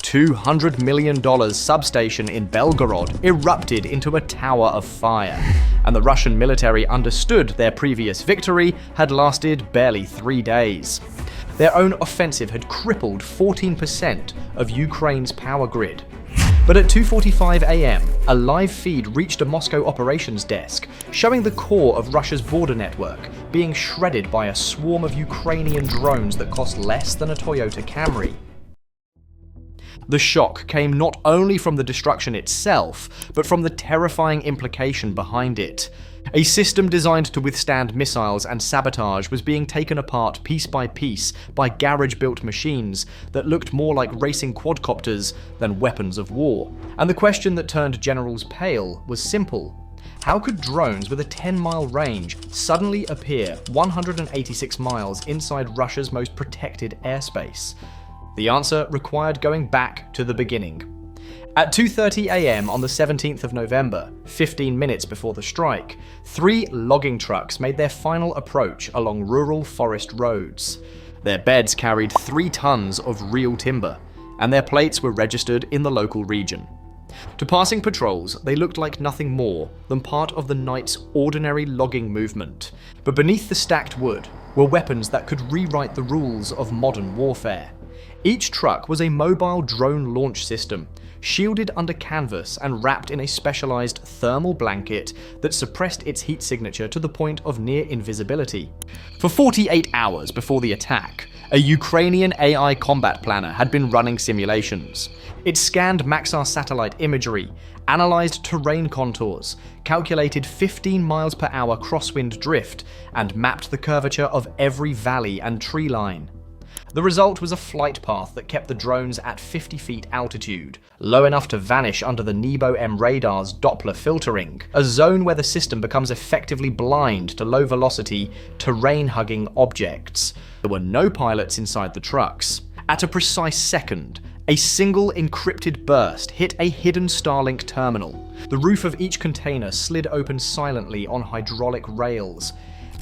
$200 million substation in Belgorod erupted into a tower of fire, and the Russian military understood their previous victory had lasted barely 3 days. Their own offensive had crippled 14% of Ukraine's power grid. But at 2:45 a.m., a live feed reached a Moscow operations desk, showing the core of Russia's border network being shredded by a swarm of Ukrainian drones that cost less than a Toyota Camry. The shock came not only from the destruction itself, but from the terrifying implication behind it. A system designed to withstand missiles and sabotage was being taken apart piece by piece by garage-built machines that looked more like racing quadcopters than weapons of war. And the question that turned generals pale was simple. How could drones with a 10-mile range suddenly appear 186 miles inside Russia's most protected airspace? The answer required going back to the beginning. At 2:30 a.m. on the 17th of November, 15 minutes before the strike, 3 logging trucks made their final approach along rural forest roads. Their beds carried 3 tons of real timber, and their plates were registered in the local region. To passing patrols, they looked like nothing more than part of the night's ordinary logging movement. But beneath the stacked wood were weapons that could rewrite the rules of modern warfare. Each truck was a mobile drone launch system, shielded under canvas and wrapped in a specialized thermal blanket that suppressed its heat signature to the point of near invisibility. For 48 hours before the attack, a Ukrainian AI combat planner had been running simulations. It scanned Maxar satellite imagery, analyzed terrain contours, calculated 15 miles per hour crosswind drift, and mapped the curvature of every valley and tree line. The result was a flight path that kept the drones at 50 feet altitude, low enough to vanish under the Nebo-M radar's Doppler filtering, a zone where the system becomes effectively blind to low-velocity, terrain-hugging objects. There were no pilots inside the trucks. At a precise second, a single encrypted burst hit a hidden Starlink terminal. The roof of each container slid open silently on hydraulic rails.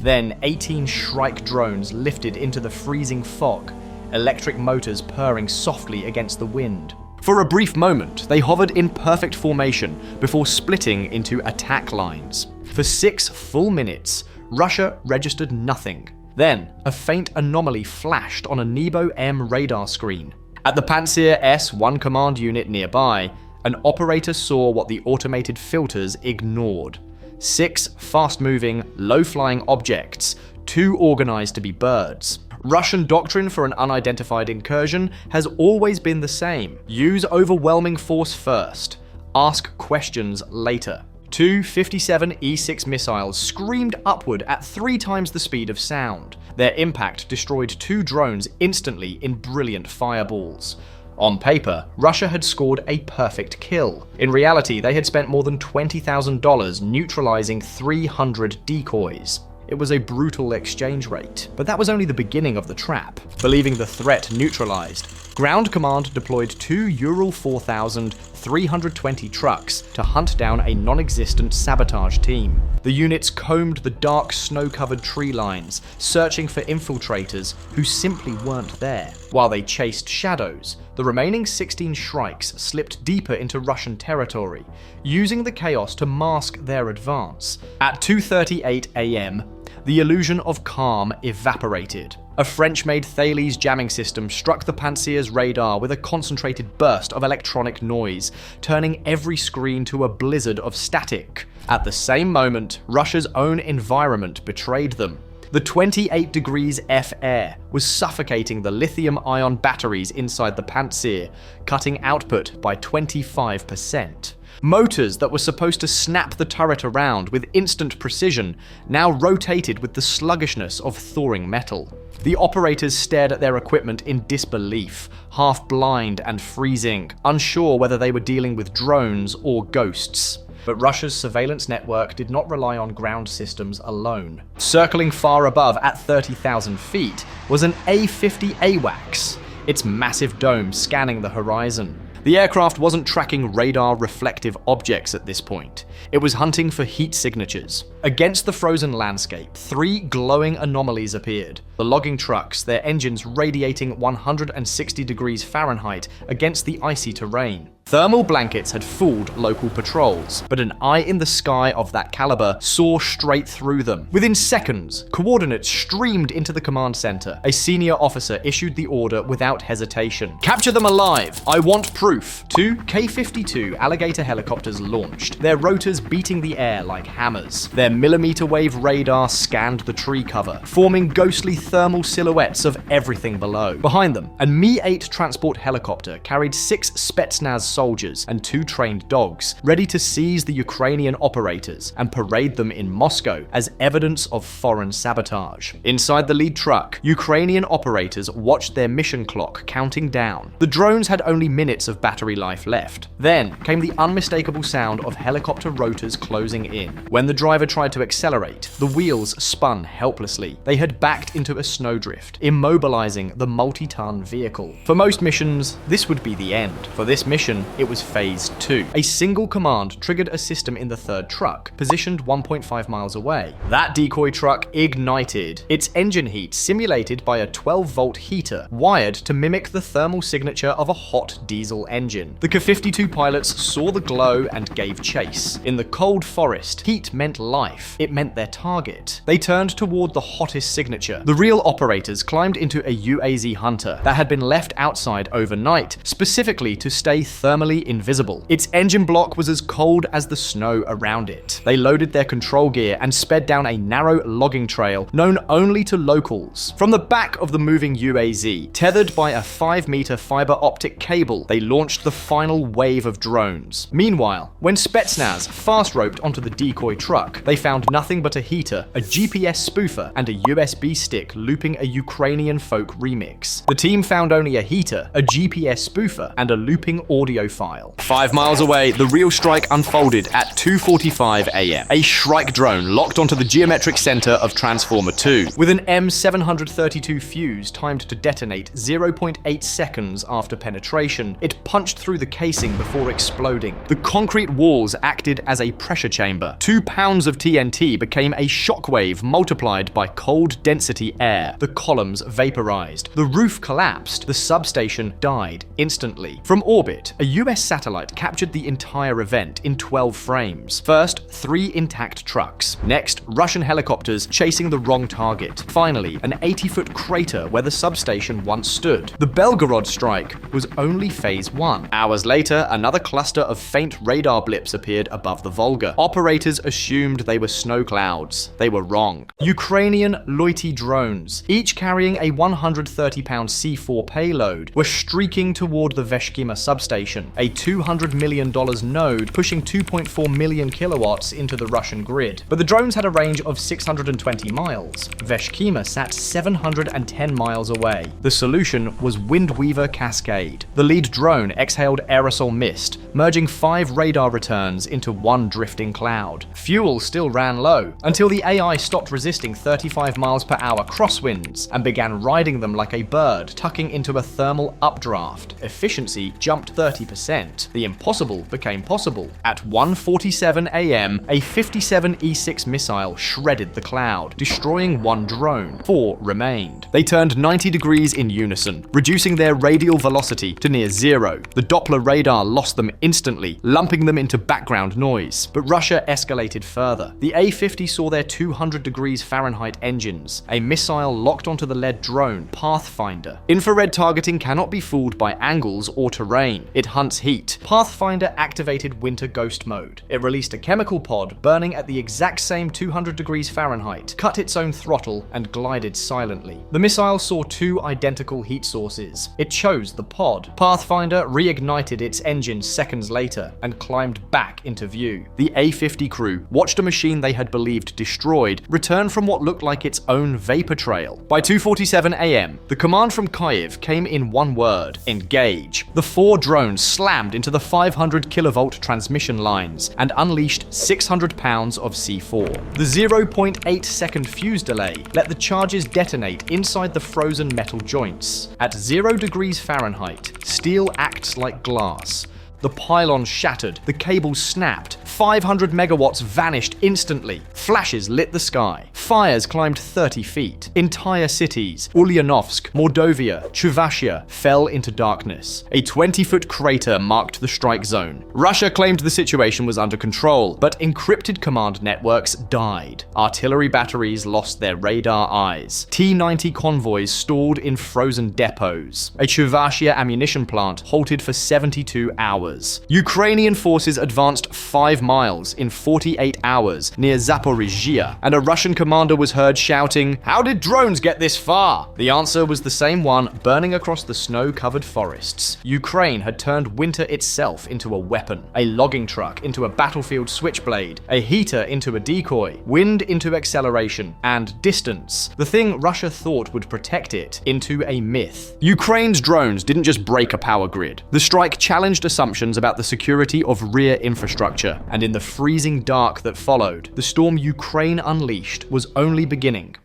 Then 18 Shrike drones lifted into the freezing fog, electric motors purring softly against the wind. For a brief moment, they hovered in perfect formation before splitting into attack lines. For 6 full minutes, Russia registered nothing. Then, a faint anomaly flashed on a Nebo-M radar screen. At the Pantsir S-1 command unit nearby, an operator saw what the automated filters ignored. 6 fast-moving, low-flying objects, too organized to be birds. Russian doctrine for an unidentified incursion has always been the same. Use overwhelming force first. Ask questions later. 2 57 E-6 missiles screamed upward at 3 times the speed of sound. Their impact destroyed 2 drones instantly in brilliant fireballs. On paper, Russia had scored a perfect kill. In reality, they had spent more than $20,000 neutralizing 300 decoys. It was a brutal exchange rate, but that was only the beginning of the trap. Believing the threat neutralized, Ground Command deployed 2 Ural 4000 320 trucks to hunt down a non-existent sabotage team. The units combed the dark snow-covered tree lines, searching for infiltrators who simply weren't there. While they chased shadows, the remaining 16 Shrikes slipped deeper into Russian territory, using the chaos to mask their advance. At 2:38 a.m., the illusion of calm evaporated. A French-made Thales jamming system struck the Pantsir's radar with a concentrated burst of electronic noise, turning every screen to a blizzard of static. At the same moment, Russia's own environment betrayed them. The 28 degrees F air was suffocating the lithium-ion batteries inside the Pantsir, cutting output by 25%. Motors that were supposed to snap the turret around with instant precision now rotated with the sluggishness of thawing metal. The operators stared at their equipment in disbelief, half blind and freezing, unsure whether they were dealing with drones or ghosts. But Russia's surveillance network did not rely on ground systems alone. Circling far above at 30,000 feet was an A-50 AWACS, its massive dome scanning the horizon. The aircraft wasn't tracking radar reflective objects at this point. It was hunting for heat signatures. Against the frozen landscape, 3 glowing anomalies appeared. The logging trucks, their engines radiating 160 degrees Fahrenheit against the icy terrain. Thermal blankets had fooled local patrols, but an eye in the sky of that caliber saw straight through them. Within seconds, coordinates streamed into the command center. A senior officer issued the order without hesitation. Capture them alive! I want proof! 2 K-52 Alligator helicopters launched, their rotors beating the air like hammers. Their millimeter wave radar scanned the tree cover, forming ghostly thermal silhouettes of everything below. Behind them, a Mi-8 transport helicopter carried 6 Spetsnaz soldiers and 2 trained dogs, ready to seize the Ukrainian operators and parade them in Moscow as evidence of foreign sabotage. Inside the lead truck, Ukrainian operators watched their mission clock counting down. The drones had only minutes of battery life left. Then came the unmistakable sound of helicopter rotors closing in. When the driver tried to accelerate, the wheels spun helplessly. They had backed into a snowdrift, immobilizing the multi-ton vehicle. For most missions, this would be the end. For this mission, it was Phase 2. A single command triggered a system in the 3rd truck, positioned 1.5 miles away. That decoy truck ignited, its engine heat simulated by a 12-volt heater wired to mimic the thermal signature of a hot diesel engine. The K-52 pilots saw the glow and gave chase. In the cold forest, heat meant life. It meant their target. They turned toward the hottest signature. The real operators climbed into a UAZ Hunter that had been left outside overnight, specifically to stay thermally invisible. Its engine block was as cold as the snow around it. They loaded their control gear and sped down a narrow logging trail known only to locals. From the back of the moving UAZ, tethered by a 5-meter fiber optic cable, they launched the final wave of drones. Meanwhile, when Spetsnaz fast-roped onto the decoy truck, they found nothing but a heater, a GPS spoofer, and a USB stick looping a Ukrainian folk remix. The team found only a heater, a GPS spoofer, and a looping audio file. 5 miles away, the real strike unfolded at 2:45 a.m. A Shrike drone locked onto the geometric center of Transformer 2. With an M732 fuse timed to detonate 0.8 seconds after penetration, it punched through the casing before exploding. The concrete walls acted as a pressure chamber. 2 pounds of TNT became a shockwave multiplied by cold density air. The columns vaporized. The roof collapsed. The substation died instantly. From orbit, a US satellite captured the entire event in 12 frames. First, 3 intact trucks. Next, Russian helicopters chasing the wrong target. Finally, an 80-foot crater where the substation once stood. The Belgorod strike was only Phase 1. Hours later, another cluster of faint radar blips appeared above the Volga. Operators assumed they were snow clouds. They were wrong. Ukrainian Loity drones, each carrying a 130-pound C4 payload, were streaking toward the Veshkima substation, a $200 million node pushing 2.4 million kilowatts into the Russian grid. But the drones had a range of 620 miles. Veshkima sat 710 miles away. The solution was Windweaver Cascade. The lead drone exhaled aerosol mist, merging 5 radar returns into 1 drifting cloud. Fuel still ran low, until the AI stopped resisting 35 miles per hour crosswinds and began riding them like a bird tucking into a thermal updraft. Efficiency jumped 30%. The impossible became possible. At 1:47 a.m., a 57 E6 missile shredded the cloud, destroying 1 drone. 4 remained. They turned 90 degrees in unison, reducing their radial velocity to near 0. The Doppler radar lost them instantly, lumping them into background noise. But Russia escalated further. The A-50 saw their 200 degrees Fahrenheit engines. A missile locked onto the lead drone, Pathfinder. Infrared targeting cannot be fooled by angles or terrain. It hunts heat. Pathfinder activated winter ghost mode. It released a chemical pod burning at the exact same 200 degrees Fahrenheit, cut its own throttle, and glided silently. The missile saw 2 identical heat sources. It chose the pod. Pathfinder reignited its engines seconds later and climbed back into view. The A-50 crew watched a machine they had believed destroyed return from what looked like its own vapor trail. By 2:47 a.m., the command from Kyiv came in one word: engage. The 4 drones slammed into the 500 kilovolt transmission lines and unleashed 600 pounds of C4. The 0.8 second fuse delay let the charges detonate inside the frozen metal joints. At 0 degrees Fahrenheit, steel acts like glass. The pylon shattered, the cables snapped, 500 megawatts vanished instantly, flashes lit the sky, fires climbed 30 feet, entire cities, Ulyanovsk, Mordovia, Chuvashia, fell into darkness. A 20-foot crater marked the strike zone. Russia claimed the situation was under control, but encrypted command networks died. Artillery batteries lost their radar eyes. T-90 convoys stalled in frozen depots. A Chuvashia ammunition plant halted for 72 hours. Ukrainian forces advanced 5 miles in 48 hours near Zaporizhzhia, and a Russian commander was heard shouting, "How did drones get this far?" The answer was the same one burning across the snow-covered forests. Ukraine had turned winter itself into a weapon, a logging truck into a battlefield switchblade, a heater into a decoy, wind into acceleration, and distance, the thing Russia thought would protect it, into a myth. Ukraine's drones didn't just break a power grid. The strike challenged assumptions about the security of rear infrastructure, and in the freezing dark that followed, the storm Ukraine unleashed was only beginning.